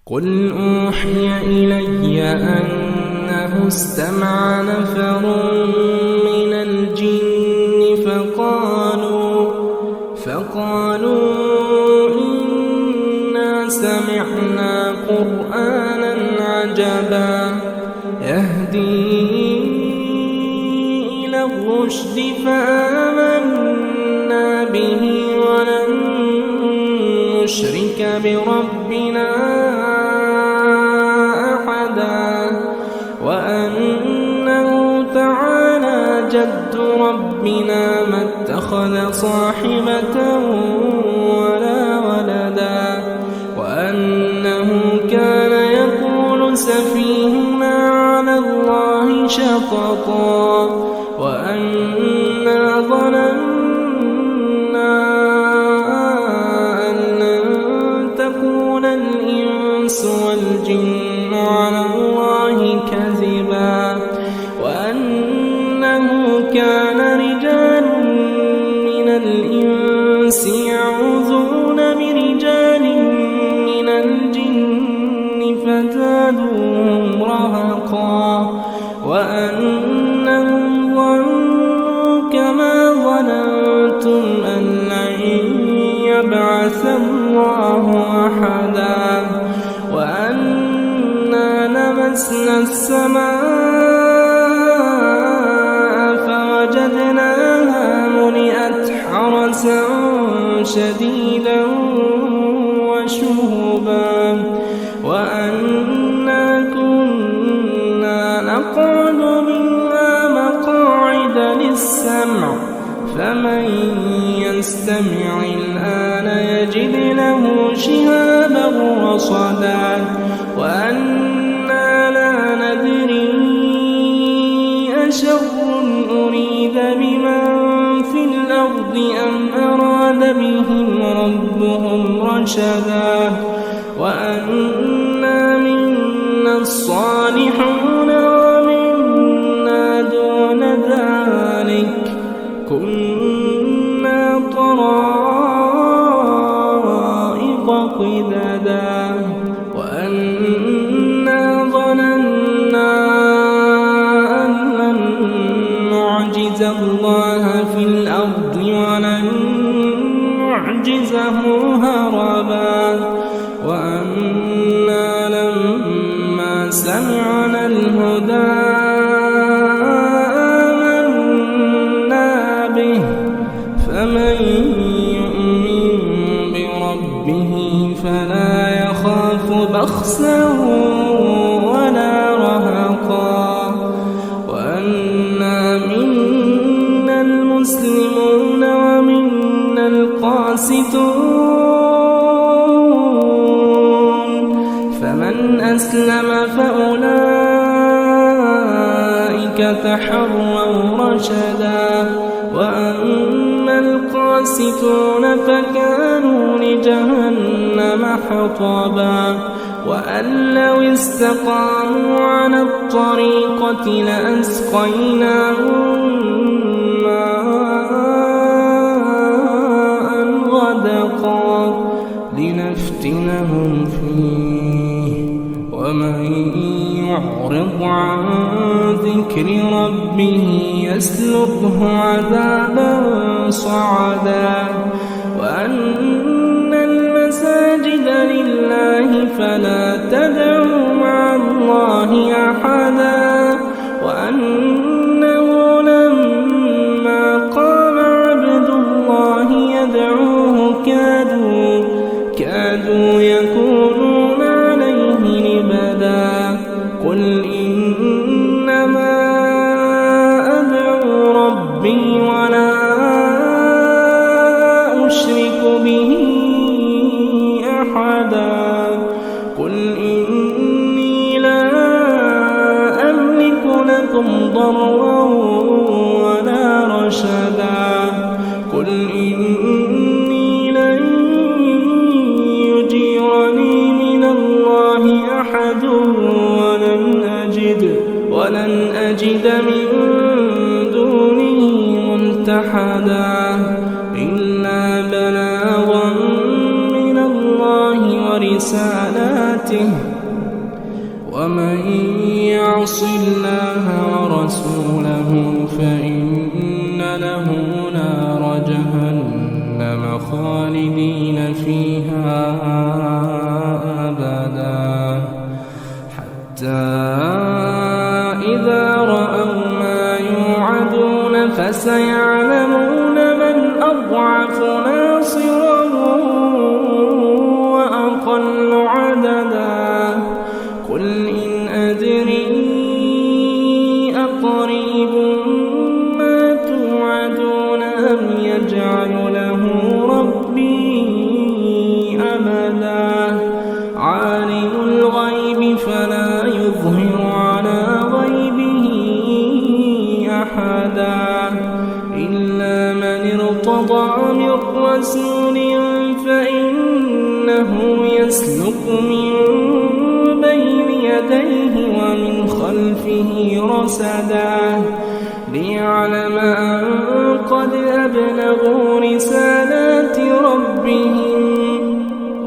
قل أوحي إلي أنه استمع نفر من الجن فقالوا إنا سمعنا قرآنا عجبا يهدي إلى الرشد فآمنا به ولن نشرك بربنا أحدا وأنه تعالى جد ربنا ما اتخذ صاحبة ولا ولدا وأنه كان يقول سفيهنا على الله شططا وأنا ظننا أن لن تكون الإنس والجن على الله كذبا وأنه كان رجال من الإنس يعوذون برجال من الجن فزادوهم رهقا وأنهم ظنوا كما ظننتم أن لن يبعث الله أحدا وأنا لمسنا السماء فوجدناها ملئت حرسا شديدا وشهبا وأنا كنا نقعد منها مقاعد للسمع فمن يستمع الآن يجد له شهابا رصدا وأنا لا ندري أشر أريد بمن في الأرض أم أراد بهم ربهم رشدا وأنا منا الصالحون ومنا دون ذلك كنا طرائق قددا وأنا ظننا أن لن نعجز الله في الأرض ولن نعجزه هربا وأنا لما سمعنا الهدى آمنا به فمن يؤمن بربه فلا يخاف بخسا ولا رهقا وأنا منا المسلمون ومنا القاسطون فمن أسلم فأولئك تحروا رشدا وأما القاسطون فكانوا لجهنم حطبا وأن لو استقاموا على الطريقة لأسقيناهم ماء غدقا لنفتنهم فيه ومن يعرض عن ذكر ربه يسلكه عذابا صعدا وأن المساجد لله فلا تدعوا مع الله أحدا وأنه لما قام عبد الله يدعوه كادوا يكونون عليه لبدا قل إنما أدعو ربي ولا أشرك به أحدا قل إني لا أملك لكم ضرا ولا رشدا قل إني لن يجيرني من الله أحد ولن أجد من دونه ملتحدا إلا بلاغا من الله ورسالاته رسالته ومن يعص الله ورسوله فإن له نار جهنم خالدين فيها أبدا حتى إذا رأوا ما يوعدون فسيعلمون من أضعف ناصرا وأقل عددا قل إن أدري أقريب ما توعدون أم يجعل له ربي أمدا عالم الغيب فلا يظهر على غيبه أحدا إلا من ارتضى من رسول فإنه يسلك من بين يديه ومن خلفه رصدا ليعلم أن قد أبلغوا رسالات ربهم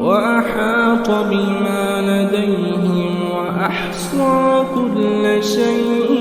وأحاط بما لديهم وأحصى كل شيء